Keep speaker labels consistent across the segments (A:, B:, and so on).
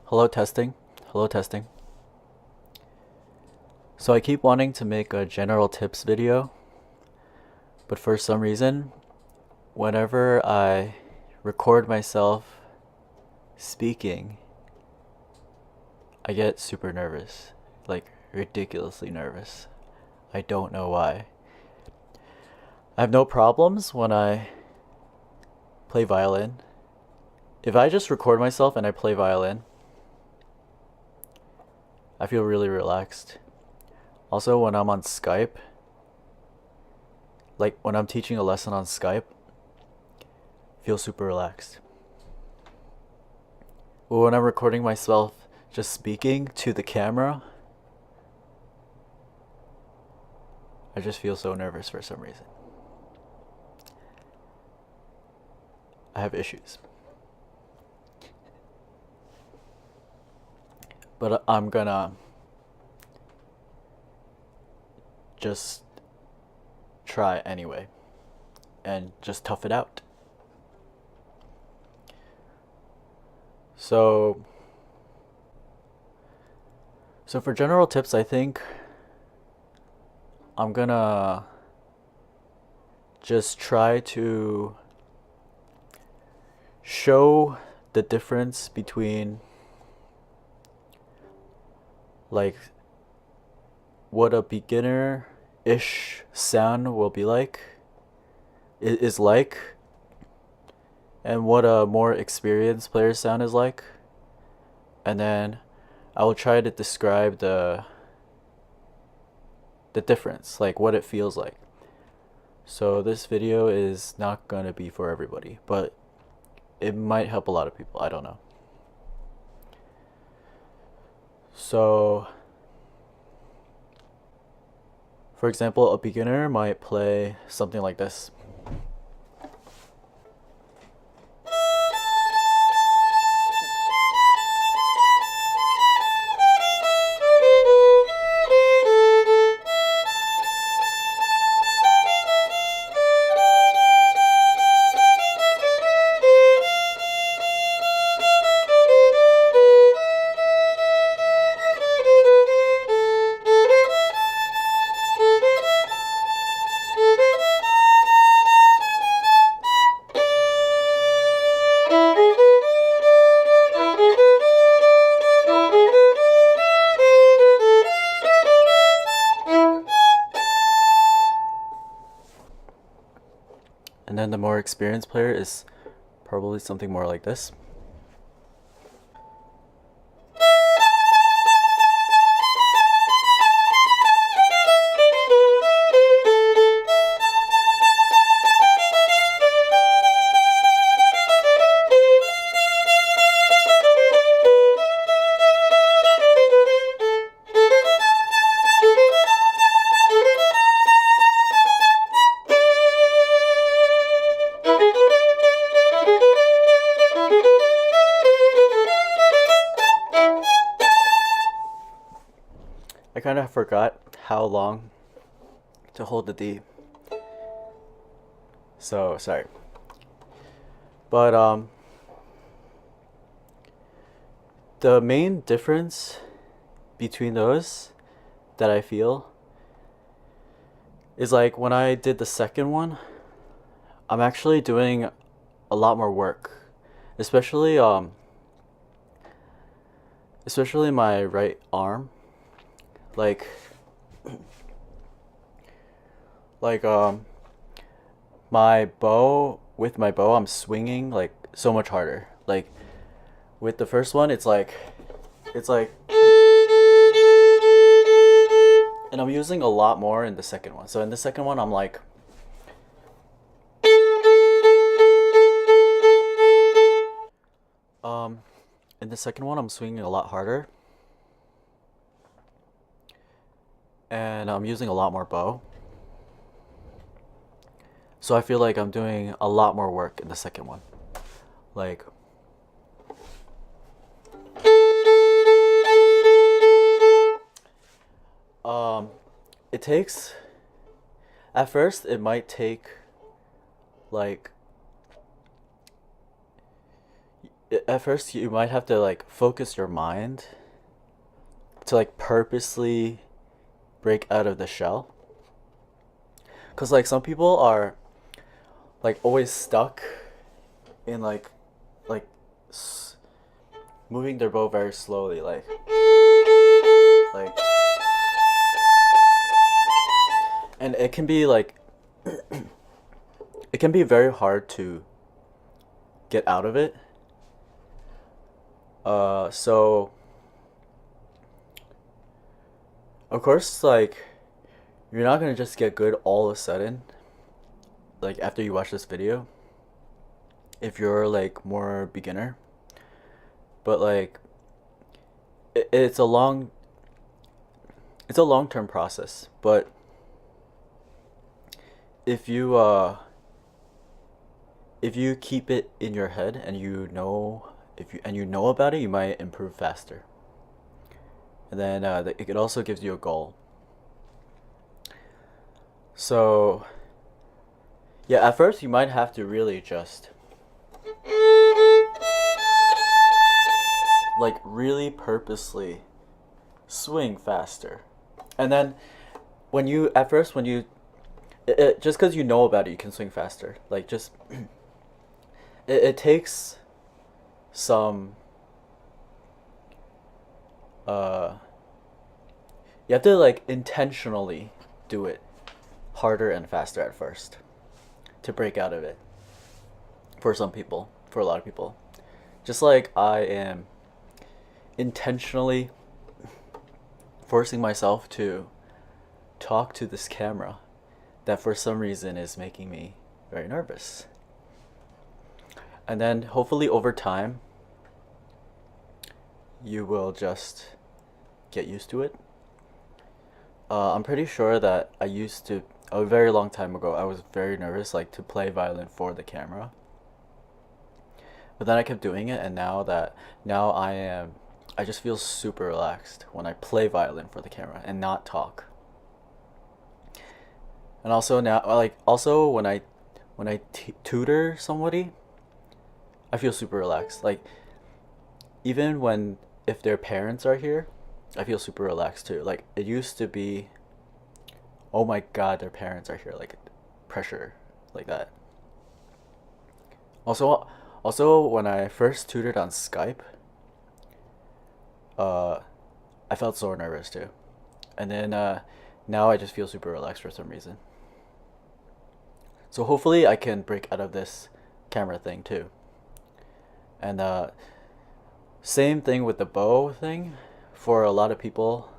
A: Hello, testing. Hello, testing. So I keep wanting to make a general tips video, but for some reason, whenever I record myself speaking, I get super nervous. Like, ridiculously nervous. I don't know why. I have no problems when I play violin. If I just record myself and I play violin, I feel really relaxed. Also, when I'm on Skype, like when I'm teaching a lesson on Skype, I feel super relaxed. But when I'm recording myself just speaking to the camera, I just feel so nervous for some reason. I have issues. But I'm gonna just try anyway and just tough it out. So for general tips, I think I'm gonna just try to show the difference between like what a beginner-ish sound will be like is like, and what a more experienced player's sound is like, and then I will try to describe the difference, like what it feels like. So this video is not gonna be for everybody, but it might help a lot of people. I don't know. So, for example, a beginner might play something like this. And then the more experienced player is probably something more like this. I kind of forgot how long to hold the D. So, sorry. But the main difference between those that I feel is like when I did the second one, I'm actually doing a lot more work, especially my right arm. Like my bow, with my bow I'm swinging like so much harder. Like with the first one it's like and I'm using a lot more in the second one. So in the second one I'm like in the second one I'm swinging a lot harder, and I'm using a lot more bow. So I feel like I'm doing a lot more work in the second one. Like it takes, at first it might take like at first you might have to like focus your mind to like purposely break out of the shell. Cause like some people are like always stuck in like s- moving their bow very slowly, like, and it can be like it can be very hard to get out of it. So of course, like you're not gonna just get good all of a sudden, like after you watch this video, if you're like more beginner. But like it's a long-term process. But if you keep it in your head and you know about it, you might improve faster. And then it also gives you a goal. So yeah, at first you might have to really just like really purposely swing faster. And then when you at first when you just because you know about it, you can swing faster. Like just it takes some uh you have to like intentionally do it harder and faster at first to break out of it. For some people, for a lot of people, just like I am intentionally forcing myself to talk to this camera that for some reason is making me very nervous. And then hopefully over time you will just get used to it. I'm pretty sure that I used to, a very long time ago, I was very nervous like to play violin for the camera. But then I kept doing it, and now I just feel super relaxed when I play violin for the camera and not talk. And also now, like also when I tutor somebody, I feel super relaxed. Like even when if their parents are here, I feel super relaxed too. Like it used to be, oh my god, their parents are here, like pressure, like that. Also when I first tutored on Skype, uh, I felt so nervous too, and then now I just feel super relaxed for some reason. So hopefully I can break out of this camera thing too. And same thing with the bow thing. For a lot of people,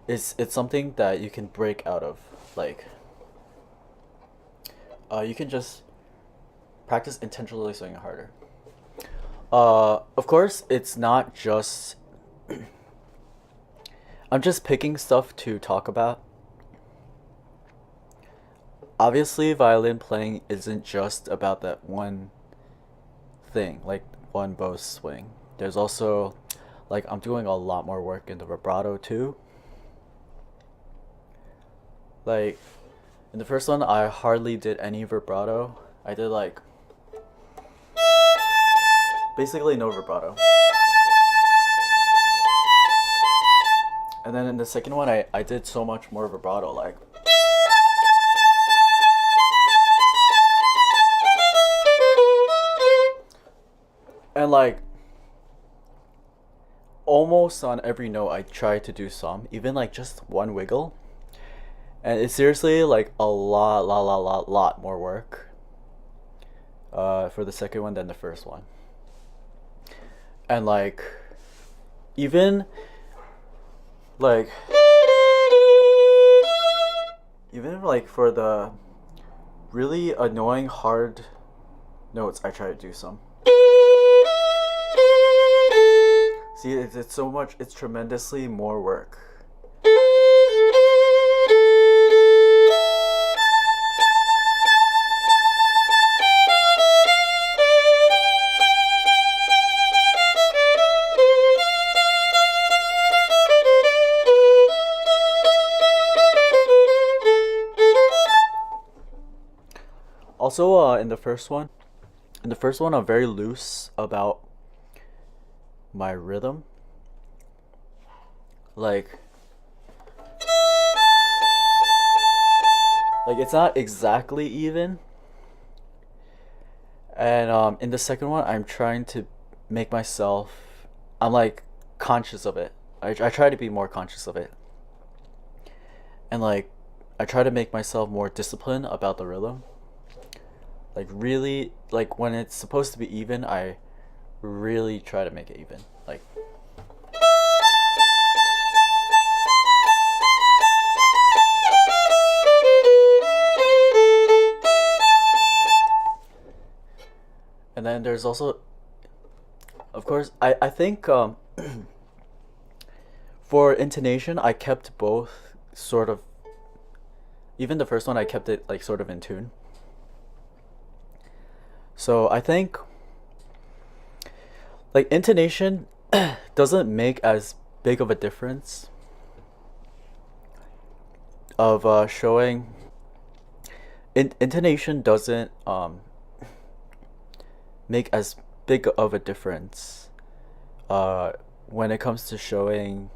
A: it's something that you can break out of. Like, you can just practice intentionally swinging harder. Of course, it's not just. I'm just picking stuff to talk about. Obviously, violin playing isn't just about that one thing, like one bow swing. There's also, like, I'm doing a lot more work in the vibrato too. Like, in the first one, I hardly did any vibrato. I did like basically no vibrato. And then in the second one, I did so much more vibrato, like. And like, almost on every note, I try to do some, even like just one wiggle. And it's seriously like a lot more work for the second one than the first one. And like, even like for the really annoying hard notes, I try to do some. See, it's so much, it's tremendously more work. Also, in the first one, I'm very loose about my rhythm. Like it's not exactly even. And in the second one, I'm trying to make myself, I'm like conscious of it. I try to be more conscious of it. And like, I try to make myself more disciplined about the rhythm. Like, really, like when it's supposed to be even, I really try to make it even. Like, and then there's also, of course, I think for intonation, I kept both sort of, even the first one, I kept it like sort of in tune. So I think like intonation doesn't make as big of a difference of showing. Intonation doesn't make as big of a difference when it comes to showing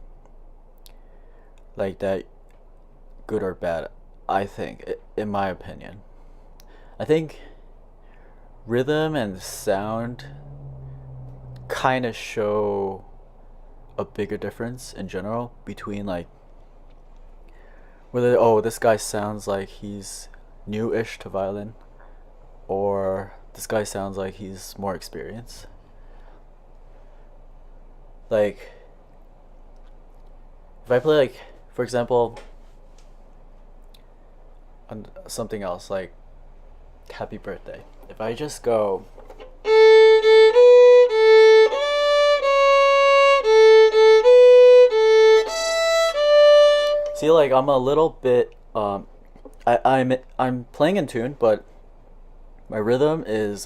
A: like that good or bad. I think, in my opinion, I think rhythm and sound kind of show a bigger difference in general between like whether, oh, this guy sounds like he's new-ish to violin, or this guy sounds like he's more experienced. Like if I play, like, for example, on something else like Happy Birthday, if I just go see, like, I'm a little bit I'm playing in tune, but my rhythm is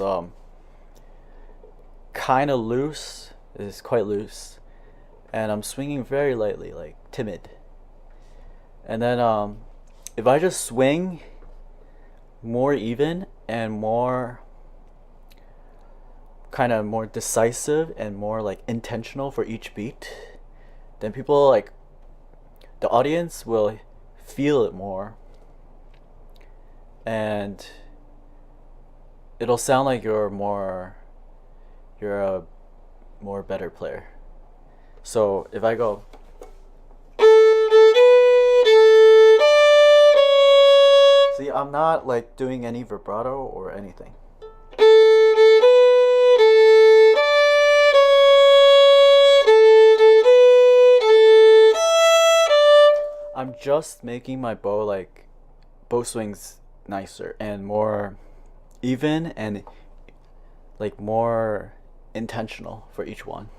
A: kind of loose, is quite loose, and I'm swinging very lightly, like timid. And then if I just swing more even and more kind of more decisive and more like intentional for each beat, then people, like, the audience will feel it more, and it'll sound like you're a more better player. So if I go see, I'm not like doing any vibrato or anything. I'm just making my bow swings nicer and more even and like more intentional for each one.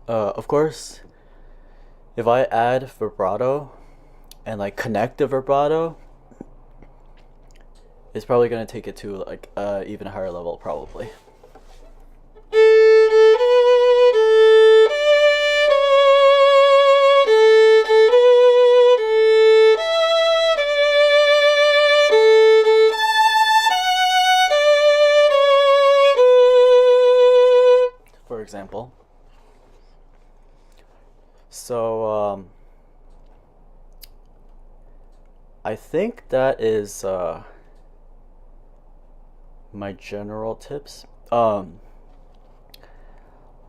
A: Of course, if I add vibrato and like connect the vibrato, it's probably gonna take it to like even higher level probably. For example. So I think that is my general tips. Of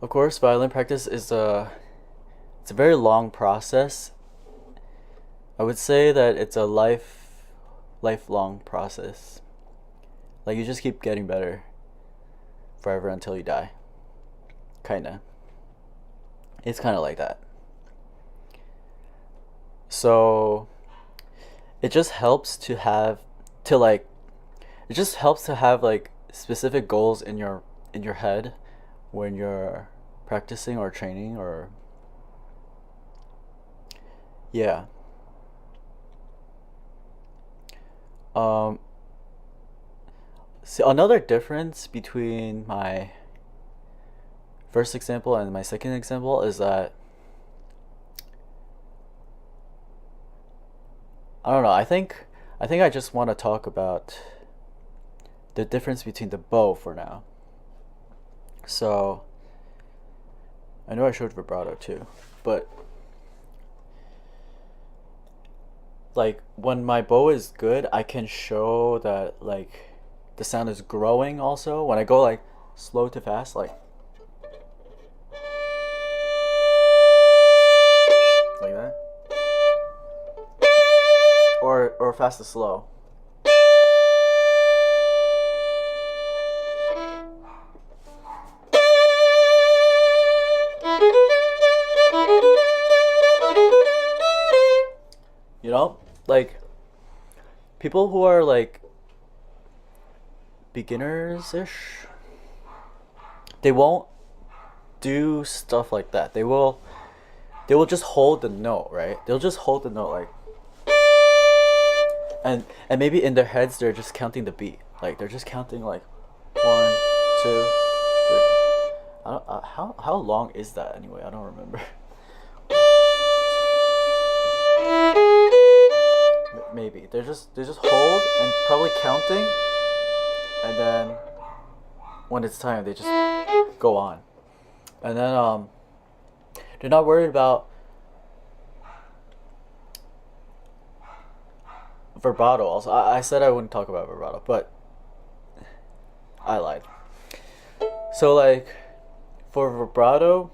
A: course, violin practice is it's a very long process. I would say that it's a lifelong process. Like, you just keep getting better forever until you die. Kinda. It's kind of like that. So it just helps to have like specific goals in your head when you're practicing or training, or yeah. See, another difference between my first example and my second example is that I don't know, I think I just want to talk about the difference between the bow for now. So I know I showed vibrato too, but like when my bow is good, I can show that like the sound is growing also. When I go like slow to fast, like that, or fast to slow. You know, like people who are like beginners ish, they won't do stuff like that. They will just hold the note, right? They'll just hold the note like, and maybe in their heads they're just counting the beat. Like they're just counting like 1, 2, 3. I don't, how long is that anyway? I don't remember. Maybe they just hold and probably counting, and then when it's time they just go on, and then they're not worried about vibrato. Also, I said I wouldn't talk about vibrato, but I lied. So like for vibrato,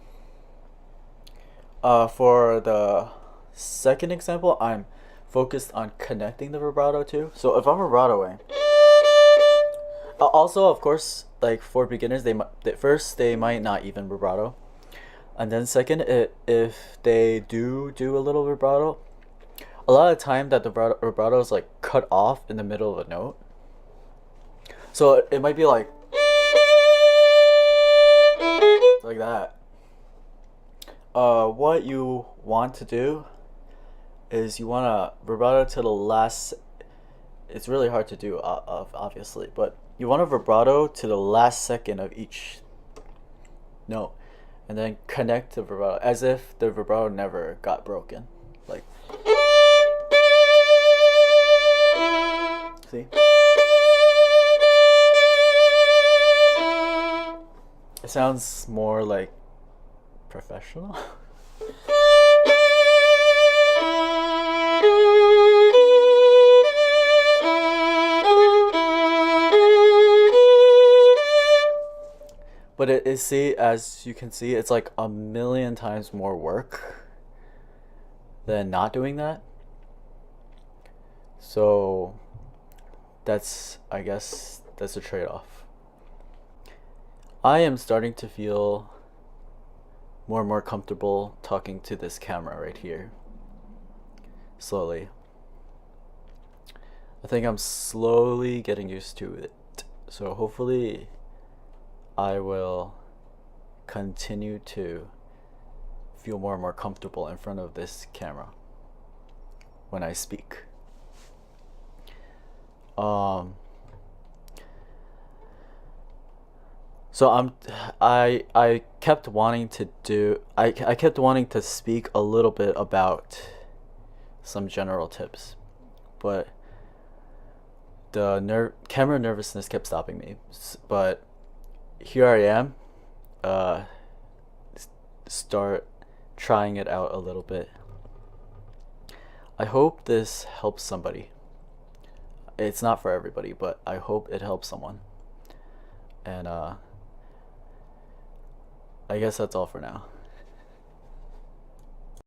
A: for the second example, I'm focused on connecting the vibrato too. So if I'm vibratoing, also of course, like for beginners, they might not even vibrato, and then second, if they do a little vibrato, a lot of time that the vibrato is like cut off in the middle of a note. So it might be like that. What you want to do is you want to vibrato to the last. It's really hard to do, obviously, but you want to vibrato to the last second of each note, and then connect to vibrato as if the vibrato never got broken. Like, see? It sounds more like professional. But it is, see, as you can see, it's like a million times more work than not doing that. So I guess that's a trade-off. I am starting to feel more and more comfortable talking to this camera right here. Slowly. I think I'm slowly getting used to it. So hopefully I will continue to feel more and more comfortable in front of this camera when I speak. So I kept wanting to speak a little bit about some general tips, but the camera nervousness kept stopping me. But here I am, start trying it out a little bit. I hope this helps somebody. It's not for everybody, but I hope it helps someone. And I guess that's all for now.